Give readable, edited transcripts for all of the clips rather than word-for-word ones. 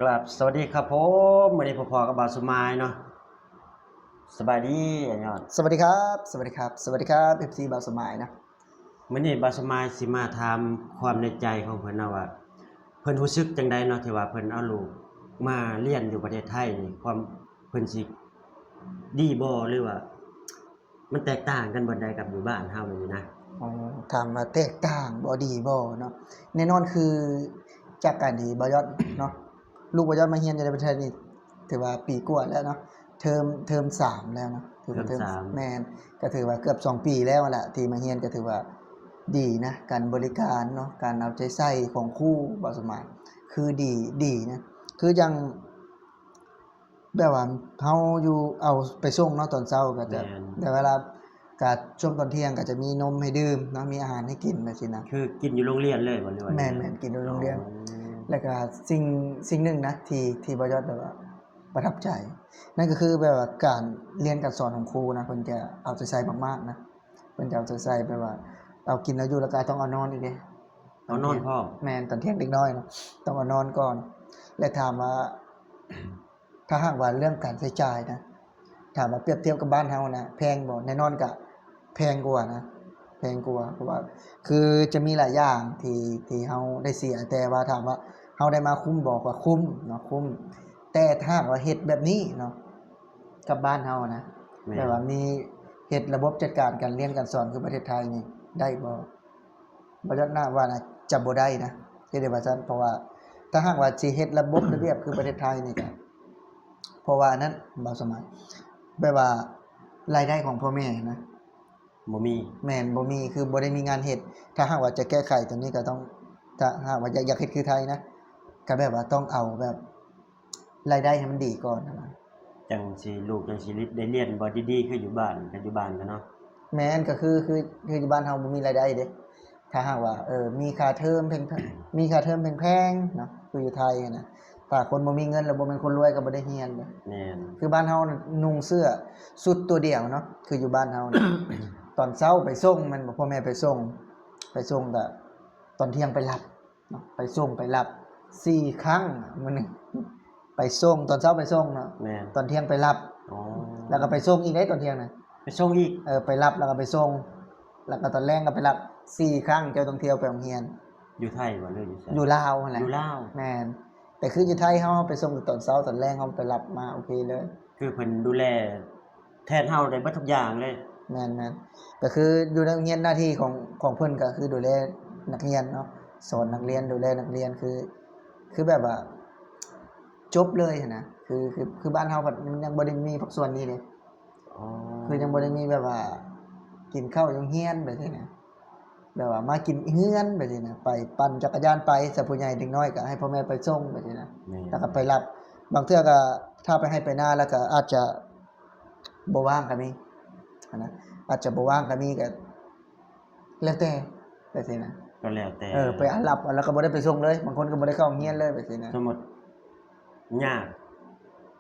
กราบสวัสดีครับผมมื้อนี้พอๆกับบาสมายเนาะสบายดีอ้ายอดสวัสดีครับสวัสดีครับสวัสดีครับ FC บาวสมายนะมื้อนี้บาสมายสิมาถามความในใจของเพิ่นนะว่าเพิ่นรู้สึกจังใดเนาะที่ว่าเพิ่นเอาลูกมาเรียนอยู่ประเทศไทยนี่ความเพิ่นสิดีบ่หรือว่ามันแตกต่างกันบ่ใดกับอยู่บ้านเฮานี่นะอ๋อถามว่าแตกต่างบ่ดีบ่เนาะแน่นอนคือจากการที่บ่ยอดเนาะลูกบ่ยอดมาเรียนอยู่ในประเทศนี่ถือว่าปีกว่าแล้วเนาะเทอม3แล้วเนาะถือว่าเทอมแม่นก็ถือว่าเกือบ2ปีแล้วแหละที่มาเรียนก็ถือว่าดีนะการบริการเนาะการเอาใจใส่ของครูบาวสมายคือดีนะคือจังแบบว่าเฮาอยู่เอาไปส่งเนาะตอนเช้าก็จะแม่นแต่เวลาก็ช่วงตอนเที่ยงก็จะมีนมให้ดื่มเนาะมีอาหารให้กินแบบนี้นะคือกินอยู่โรงเรียนเลยบ่หรือว่าแม่จังไดนๆกินในโรงเรียนอ๋อแล้วก็สิ่งหนึ่งนะที่บ่ยอดแบบว่าประทับใจนั่นก็คือแบบว่าการเรียนการสอนของครูนะเพิ่นจะเอาใจใส่มากๆนะเพิ่นจะเอาใจใส่แบบว่าเอากินเอาอยู่แล้วก็ต้องเอานอนอีกเด้เอานอนพร้อมแม่นตอนเที่ยงเด็กน้อยเนาะต้องเอานอนก่อนและถามว่าถ้าหากว่าเรื่องการใช้จ่ายนะถามว่าเปรียบเทียบกับบ้านเฮานะแพงบ่แน่นอนก็แพงกว่านะแพงกว่าเพราะว่าคือจะมีหลายอย่างที่เฮาได้เสียแต่ว่าถามว่าเฮาได้มาคุ้มบ่ก็คุ้มเนาะคุ้มแต่ถ้าหากว่าเฮ็ดแบบนี้เนาะกับบ้านเฮานะแม่แบบว่านมีเฮ็ดระบบจัดการการเรียนการสอนคือประเทศไทยนี่ได้บ่ยอดน่าว่านะจะบ่ได้นะเฮ็ดได้ว่าซั่นเพราะว่าถ้าหากว่าสิเฮ็ดระบบระเบียบคือประเทศไทยนี่ก็เพราะว่าอันนั้นบ่สมัยแบบว่ารายได้ของพ่อแม่นะ บ่มีแม่นบ่มีคือบ่ได้มีงานเฮ็ดถ้าหากว่าจะแก้ไขตรงนี้ก็ต้องถ้าหากว่าอยากเฮ็ดคือไทยนะก็แบบว่าต้องเอาแบบรายได้ให้มันดีก่อนนะจังสิลูกจังสิได้เรียนบ่ดีๆคืออยู่บ้านกันอยู่บ้านกันเนาะแม่นก็คืออยู่บ้านเฮาบ่มีรายได้เด้ถ้าหากว่ามีค่าเทอมแพงมีค่าเทอมแพงๆเนาะคืออยู่ไทยอะนะถ้าคนบ่มีเงินแล้วบ่แม่นคนรวยก็บ่ได้เรียนเด้แม่นคือบ้านเฮาน่ะนุ่งเสื้อชุดตัวเดียวเนาะคืออยู่บ้านเฮาน่ะ ตอนเช้าไปส่งแม่นบ่พ่อแม่ไปส่งก็ตอนเที่ยงไปรับเนาะไปส่งไปรับ4ครั้งมื้อหนึงไปส่งตอนเช้าไปส่งเนาะแม่นตอนเที่ยงไปรับอ๋อแล้วก็ไปส่งอีกได้ตอนเที่ยงน่ะไปส่งอีกไปรับแล้วก็ไปส่งแล้วก็ตอนแลงก็ไปรับ4ครั้งเจ้าต้องเที่ยวไปโรงเรียนอยู่ไทยบ่หรืออยู่ไสอยู่ลาวนั่นแหละอยู่ลาวแม่นแต่คืออยู่ไทยเฮาไปส่งตอนเช้าตอนแลงเฮาไปรับมาโอเคเลย คือเพิ่นดูแลแทนเฮาได้เบิดทุกอย่างเลยแม่นๆก็คืออยู่ในโรงเรียนหน้าที่ของเพิ่นก็คือดูแลนักเรียนเนาะสอนนักเรียนดูแลนักเรียนคือแบบว่าจบเลยหั้นนะคือบ้านเฮาก็มันยังบ่ได้มีพวกส่วนนี้เด้อ๋อคือยังบ่ได้มีแบบว่ากินข้าวโรงเรียนแบบนี้นะแบบว่ามากินเรือนแบบนี้นะไปปั่นจักรยานไปถ้าผู้ใหญ่เด็กน้อยก็ให้พ่อแม่ไปส่งแบบนี้นะแม่แล้วก็ไปรับบางเทื่อก็ถ้าไปให้ไปนาแล้วก็อาจจะบ่ว่างก็มีหั้นนะอาจจะบ่ว่างก็มีก็ แล้วแต่แบบนี้นะก็แล้วแต่ไปอาหรับแล้วก็บ่ได้ไปส่งเลยบางคนก็บ่ได้เข้าโรงเรียนเลยแบบนี้นะสมมุติยาก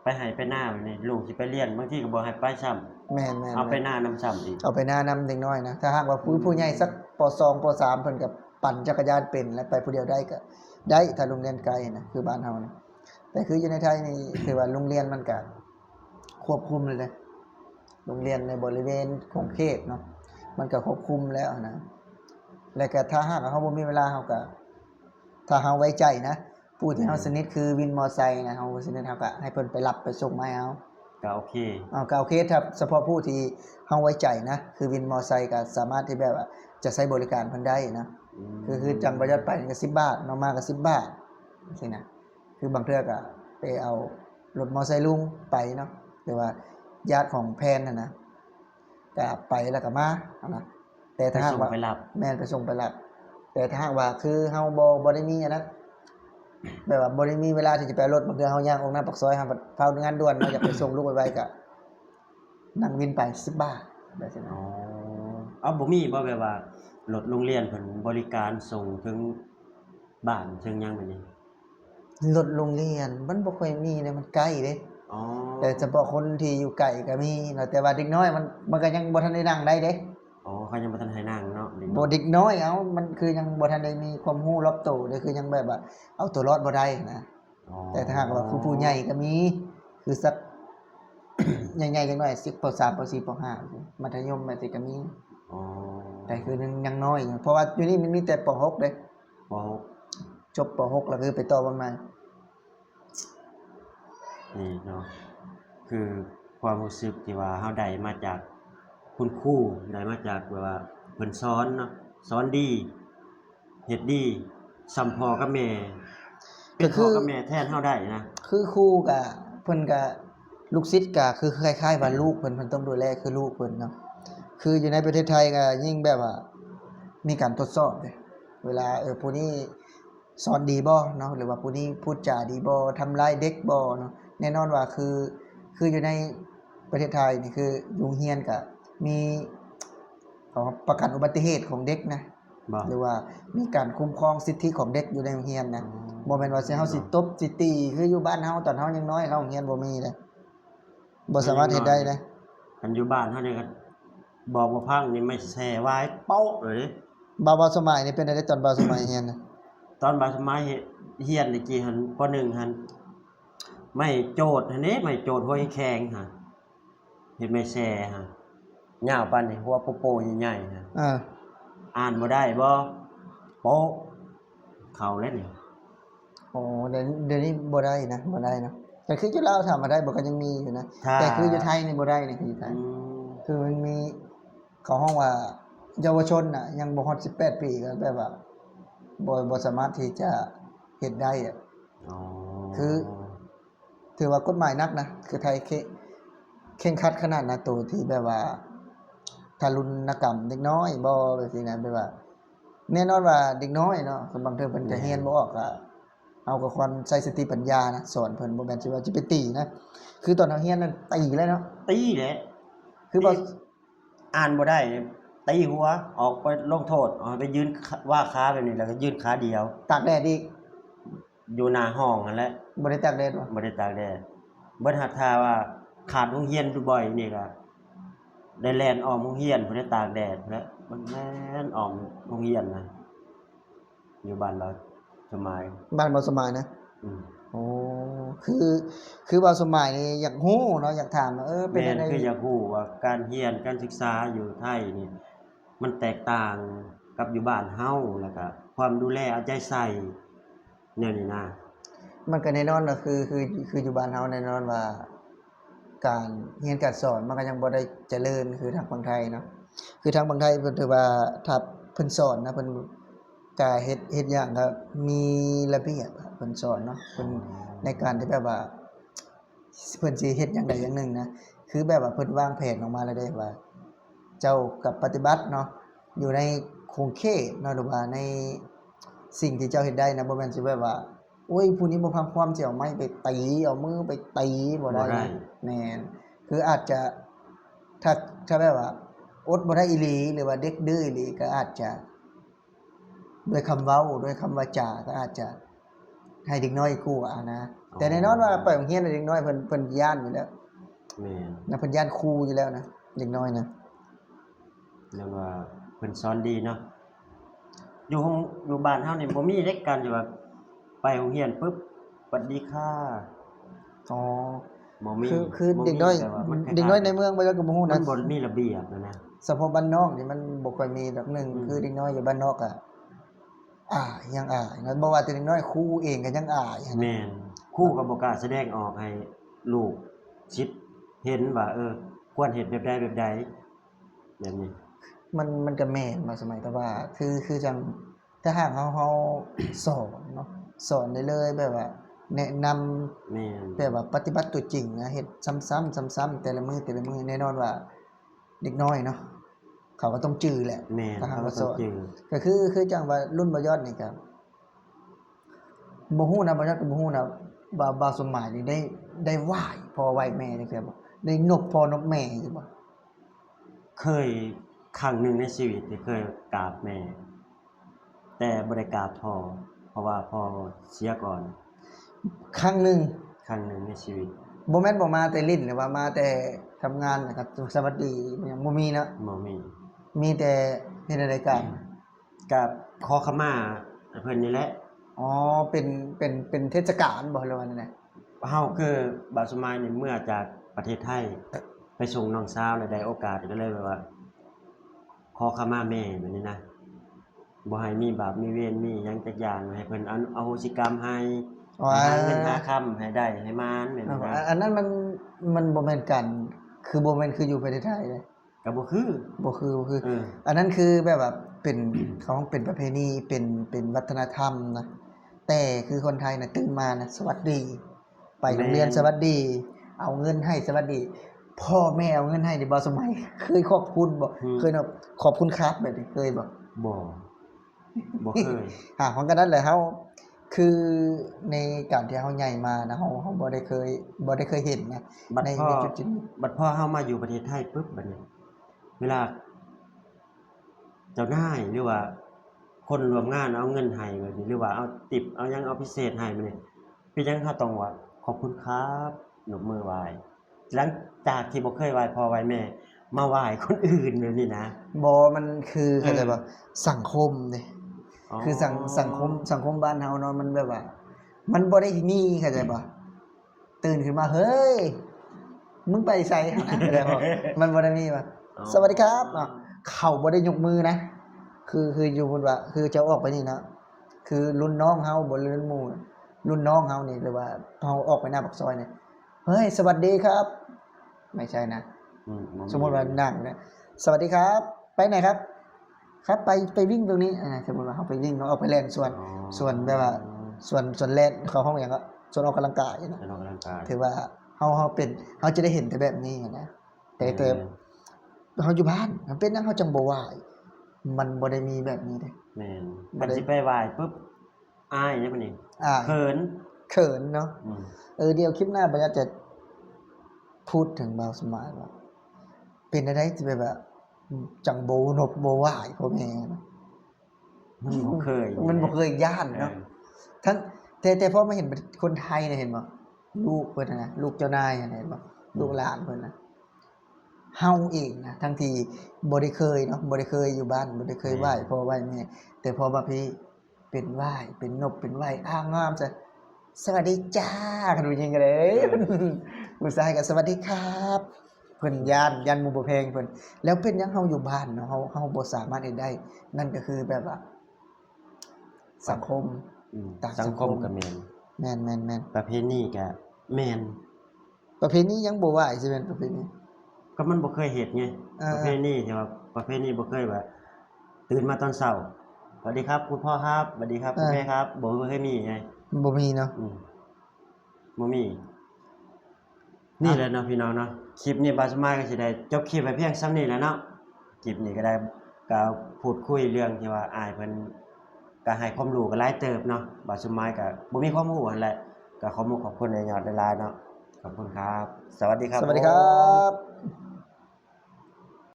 ไปไห้ไปนาแบบนี้ลูกสิไปเรียนบางทีก็บ่ให้ไปซ้ำแม่นเอาไปๆนานำซ้ำอีกๆเอาไปหน้านำเด็กน้อยนะถ้าหากว่าผู้ใหญ่สักป2ป3เพิ่นก็ปั่นจักรยานเป็นแล้วไปผู้เดียวได้ก็ได้ถ้าโรงเรียนไกลนะคือบ้านเฮานะแต่คืออยู่ในไทยนี่คือว่าโรงเรียนมันก็ควบคุมเลยนะโรงเรียนในบริเวณของเขตเนาะมันก็ควบคุมแล้วนะแล้วก็ถ้าหากว่าเฮาบ่มีเวลาเฮาก็ ถ้าเฮาไว้ใจนะผู้ที่เฮาสนิทคือวินมอไซค์นะเฮาสนิทเฮาก็ให้เพิ่นไปรับไปส่งมาให้เฮาก็โอเคก็โอเคถ้าเฉพาะผู้ที่เฮาไว้ใจนะคือวินมอไซค์ก็สามารถที่แบบว่าจะใช้บริการเพิ่นได้นะคือจังบ่ยอดไปนี่ก็10บาทน้องมาก็10บาทจังซี่นะคือบางเทื่อก็ไปเอารถมอไซค์ลุงไปเนาะหรือว่าญาติของแพนน่ะนะก็ไปแล้วก็มานะแต่ไปถ้าหากส่งว่าไปรับแม่นไปส่งไปรับแต่ถ้าหากว่าคือเฮาบ่ได้มีอันนั้น แบบว่าบ่ได้มีเวลาที่จะไปรถบางเทื่อเฮาย่างออกหน้าปากซอยเฮาแบบเฝ้างานด่วนเนาะอยากไปส่งลูกไวๆก็นั่งวินไป10บาทแบบนี้อ๋นะออ้าวบ่มีบ่แบบว่ารถโรงเรียนเพิ่นบริการส่งถึงบ้านถึงหยังแบบนี้รถโรงเรียนมันบ่ค่อยมีเด้มันไกลเด้อ๋อแต่เฉพาะคนที่อยู่ไกลก็มีเนาะแต่ว่าเด็กน้อยมันก็ยังบ่ทันได้นั่งได้เด้อ๋อเขายังบ่ทันให้นั่งเนาะเด็กบ่น้อยเด็กน้อยมันคือยังบ่ทันได้มีความรู้รอบตัวเด้คือยังแบบว่าเอาตัวรอดบ่ได้นะ อ๋อ แต่ถ้าหากว่าคือผู้ใหญ่ก็มีคือสัก ใหญ่ๆจังหน่อย10ป .3 ป .4 ป .5 มัธยมแบบนี้ก็มี อ๋อ แต่คือยังน้อยอยู่เพราะว่าอยู่นี่มันมีแต่ป .6 เด้ ปหก จบป .6 แล้วคือไปต่อประมาณ นี่เนาะคือความรู้สึกที่ว่าเฮาได้มาจากคุณครูได้มาจากแบบว่าเพิ่นสอนเนาะสอนดีเฮ็ดดีซัมพ่อกับแม่เป็ ก็ น คื พ่อ อ กับแม่แทนเฮาได้นะ คือครูก็เพิ่นก็ลูกศิษย์ก็คือคล้ายๆว่าลูกเพิ่นต้องดูแลคือลูกเพิ่นเนาะคืออยู่ในประเทศไทยก็ยิ่งแบบว่ามีการทดสอบเด้เวลาผู้นี้สอนดีบ่เนาะหรือว่าผู้นี้พูดจาดีบ่ทำร้ายเด็กบ่เนาะแน่นอนว่าคืออยู่ในประเทศไทยนี่คือโรงเรียนก็มีประกันอุบัติเหตุของเด็กนะ บ่ หรือว่ามีการคุ้มครองสิทธิของเด็กอยู่ในโรงเรียนนะบ่แม่นว่าสิเฮาสิตบสิตีคืออยู่บ้านเฮาตอนเฮายังน้อยเข้าโรงเรียนบ่มีเลยบ่สามารถเฮ็ดได้นะ คันอยู่บ้านเฮานี่ก็บอกบ่พังนี่ไม่แช่ไว้โป๊ะเลยเด้ บ่าวสมัยนี่เป็นได้ตอนบ่าวสมัยเรียนน่ะ ตอนบาดสมัยเฮียนนี่กี่หันป .1 หันไม่โจทย์หันเด้ไม่โจทย์หัวแข็งๆหั่นเฮ็ดไม่แช่หั่นยาวปานนี้หัวโปๆใหญ่ๆหั่น อ่านบ่ได้บ่โป๊ะเข้าแล้วนี่ โอ้เดี๋ยวนี้บ่ได้นะบ่ได้นะแต่คืออยู่ลาวถามว่าได้บ่ก็ยังมีอยู่นะ ถ้า แต่คืออยู่ไทยนี่บ่ได้นี่คืออยู่ไทย คือมันมีเขาห้องว่าเยาวชนน่ะยังบ่ฮอด18 ปีก็แบบว่าบ่สามารถที่จะเฮ็ดได้อะ อ๋อ คือ ถือว่ากฎหมายหนักนะคือไทยเคร่งครัดขนาดนะตัวที่แบบว่าทารุณกรรมเด็กน้อยบ่แบบนี้นะแบบว่าแน่นอนว่าเด็กน้อยเนาะคนบางเทื่อเพิ่นก็เรียนบ่ออกก็เอากับความใช้สติปัญญานะสอนเพิ่นบ่แม่นสิว่าสิไปตีนะคือตอนเฮาเรียนนั้นตีเลยเนาะ ตีแหละ คือบ่ อ่านบ่ได้นี่ตีหัวออกไปลงโทษออกไปยืนว่าขาแบบนี้แล้วก็ยืนขาเดียว ตากแดดอีก อยู่หน้าห้องนั่นแหละ บ่ได้ตากแดดบ่ บ่ได้ตากแดดเบิดหัดทาว่าขาดโรงเรียนอยู่บ่อยนี่ก็ได้แล่นออมโรงเรียนบ่ได้ตากแดดแล้วมันแม่นออมโรงเรียนนะอยู่บ้านเราสมัย บ้านบ่สมัยนะ อืม โอ้คือบ่สมัยนี่อยากฮู้เนาะอยากถามว่าเป็น แม่ จั น งได๋ คืออยากรู้ว่าการเรียนการศึกษาอยู่ไทยนี่มันแตกต่างกับอยู่บ้านเฮาแล้วก็ความดูแลเอาใจใส่แนวนี้นะ มันก็แน่นอนว่าคืออยู่บ้านเฮาแน่นอนว่า การเรียนการสอนมันก็ยังบ่ได้เจริญคือทางฝั่งไทยเนาะคือทางฝั่งไทยเพิ่นถือว่าถ้าเพิ่นสอนนะเพิ่นก็เฮ็ดอย่างก็มีระเบียบอะเพิ่นสอนเนาะเพิ่นในการที่แบบว่าเพิ่นสิเฮ็ดอย่างใดอย่างหนึ่งนะคือแบบว่าเพิ่นวางแผนออกมาแล้วเด้ว่า เจ้ากับปฏิบัติเนาะอยู่ในคงเขตเนาะหรือว่าในสิ่งที่เจ้าเฮ็ดได้นะบ่แม่นสิแบบว่าโอ้ยผู้นี้บ่ฟังความสิเอาไม้ไปตีเอามือไปตีบ่ได้ บ่ได้ นะแม่นคืออาจจะถ้าแบบว่าอดบ่ได้อีหลีหรือว่าเด็กดื้ออีหลีก็อาจจะด้วยคำเว้าด้วยคำวาจาก็อาจจะให้เด็กน้อยกลัวนะแต่แน่นอนว่าไปโรงเรียนเด็กน้อยเพิ่นย้านอยู่แล้ว แม่น นะเพิ่นย้านครูอยู่แล้วนะเด็กน้อยนะ เรียกว่าเพิ่นสอนดีเนาะอยู่บ้านเฮานี่บ่มีเด็กกันที่ว่าไปโรงเรียนปุ๊บสวัสดีค่ะ อ๋อ บ่มี คือ บ่มี เด็กน้อย แต่ว่ามันคล้ายๆ เด็กน้อยในเมืองบ่จักก็บ่ฮู้ มั นะ นบ่มีระเบียบนะ เฉพาะบ้านนอกนี่มันบ่ค่อยมีดอกหนึง อืม คือเด็กน้อยอยู่บ้านนอกอะยังอายนะบ่ว่าแต่เด็กน้อยครูเองก็ยังอายนะ แม่นครูก็บ่กล้าแสดงออกให้ลูกศิษย์เห็นว่าควรเฮ็ดแบบใดแบบนี้ มันก็แม่นมาสมัยแต่ว่าคือจังถ้าหากเฮาสอนเนาะสอนได้เลยแบบว่า แนะนำ แม่น แบบว่าปฏิบัติตัวจริงนะเฮ็ดซ้ำๆแต่ละมื้อแน่นอนว่าเด็กน้อยเนาะเขาก็ต้องจื้อแหละ แม่น ถ้าหาก เขาก็ ว่า ต้ ส อง อน จื้อ ก็คือจังว่ารุ่นบ่ยอดนี่ก็บ่ฮู้นะบ่ยอดก็บ่ฮู้นะบ่าวสมหมายนี่ได้ไหว้พ่อไหว้แม่จังซี่บ่ได้นบพ่อนบแม่จังซี่บ่ เคยครั้งหนึ่งในชีวิตที่เคยกราบแม่ แต่บ่ได้กราบพ่อเพราะว่าพ่อเสียก่อน ครั้งหนึง ครั้งหนึ่งในชีวิต บ่แม่นบ่มาแต่ลิ้นหรือว่ามาแต่ทำงานนะครับสวัสดีอิหยังบ่มีเนาะ บ่มี มีแต่เฮ็ดอะไรกัน กับขอขมาเพิ่นนี่แหละ อ๋อเป็นเทศกาลบ่หรือว่านั่นน่ะ เฮาคือบาวสมายนี่เมื่อจากประเทศไทยไปส่งน้องสาวแล้วได้โอกาสก็เลยแบบว่า ขอขมาแม่แบบนี้นะบ่ให้มีบาปมีเวรมีหยังจักอย่างให้เพิ่นอโหสิกรรมให้ อ๋อ ให้หาเงินหาค่ำให้ได้ให้มานแบบนี้นะ อันนั้นมันบ่แม่นกันคือบ่แม่นคืออยู่ประเทศไทยเลย ก็บ่คือ บ่คือบ่คือ เออ อันนั้นคือแบบว่าเป็น เขาเป็นประเพณีเป็นวัฒนธรรมนะแต่คือคนไทยน่ะตื่นมานะสวัสดี ไปโรงเรียนสวัสดี เอาเงินให้สวัสดี พ่อแม่เอาเงินให้นี่บ่สมัย เคยขอบคุณบ่เคยเนาะขอบคุณครับแบบนี้เคยบ่ บ่บ่เคย ของกันนั้นแหละเฮาคือในการที่เฮาใหญ่มานะเฮาบ่ได้เคยเห็นนะ บัด ใน พ่อ จุดๆนี้ บัดพ่อเฮามาอยู่ประเทศไทยปึ๊บบัดนี้ เวลา เจ้านายหรือว่า คนร่วมงานเอาเงินให้แบบนี้หรือว่าเอาติปเอาหยังเอาพิเศษให้มานี่เป็นหยังเขาต้องว่าขอบคุณครับยกมือไหว้หลังจากที่บ่เคยไหว้พ่อไหว้แม่ มาไหว้คนอื่นแบบนี้นะ บ่มันคือเข้าใจบ่สังคมเด้ อ๋อ คือสังคมบ้านเฮาเนาะมันแบบว่า มันบ่ได้มีเข้าใจบ่ตื่นขึ้นมาเฮ้ยมึงไปไสเข้าใจบ่มันบ่ได้มีว่าสวัสดีครับเนาะเขาบ่ได้ยกมือนะ คืออยู่บนว่าคือจะออกไปนี่นะคือรุ่นน้องเฮาบ่รุ่นหมู่รุ่นน้องเฮานี่หรือว่าเฮาออกไปหน้าปากซอยเนี่ยเฮ้ยสวัสดีครับ ไม่ใช่นะ สมมุติว่านั่งเนี่ยสวัสดีครับ ไปไหนครับ ครับไปวิ่งตรงนี้สมมุติว่าเฮาไปวิ่งเฮาออกไปเล่นส่วนแบบว่าส่วนเล่นเข้าห้องหยังก็ส่วนออกกำลังกายนะ ไปออกกำลังกาย ถือว่าเฮาเฮาจะได้เห็นแต่แบบนี้นะแต่เฮาอยู่บ้านมันเป็นหยังเฮาจังบ่ไหวมันบ่ได้มีแบบนี้เด้ แม่นคันสิไปไหว้ปึ๊บอายเนี่ยบัดนี้ เขิน เขินเนาะ อืม เดี๋ยวคลิปหน้าบ่อยากจะพูดถึงบ่าวสมายว่าเป็นจังได๋สิไปแบบจังบ่นบบ่ไหวพ่อแม่นะ มันบ่เคย มันบ่เคยย้านเนาะทั้งแต่พอมาเห็นคนไทยเนี่ยเห็นบ่ลูกเพิ่นน่ะลูกเจ้านายน่ะเห็นบ่ลูกหลานเพิ่นน่ะเฮาเองนะทั้งที่บ่ได้เคยเนาะบ่ได้เคยอยู่บ้านบ่ได้เคยไหว้พ่อไหว้แม่แต่พอมาพี่เป็นไหว้เป็นนบเป็นไหว้อ้างามซะสวัสดีจ้ากันดูยิงกันเลยผู้ชายก็สวัสดีครับเพิ่นย่านหมู่บ่แพงเพิ่นแล้วเป็นหยังเฮาอยู่บ้านเนาะเฮาบ่สามารถเฮ็ดได้นั่นก็คือแบบว่า สังคม ต่างสั สั ง ง ค ค ม มก็แม่น แม่น ประเพณีก็แม่น ประเพณียังบ่ไหวสิแม่นประเพณี ก็มันบ่เคยเฮ็ดไง อ่า ประเพณีที่ว่าประเพณีบ่เคยว่าตื่นมาตอนเช้าสวัสดีครับคุณพ่อครับสวัสดีครับคุณแม่ครับบ่เคยมีไง บ่มีเนาะ บ่มี นี่แหละเนาะพี่น้องเนาะคลิปนี้บาสมายก็สิได้จบคลิปไว้เพียงส่ำนี้แหล้วเนาะคลิปนี้ก็ได้ก็พูดคุยเรื่องที่ว่าอ้ายเพิ่นก็ให้ความรู้ก็หลายเติบเนาะบาสมายก็บ่มีความรู้นั่นแหละก็ขอขอบคุณในยอดหลายๆเนาะขอบคุณครับ สวัสดีครับ สวัสดีครับ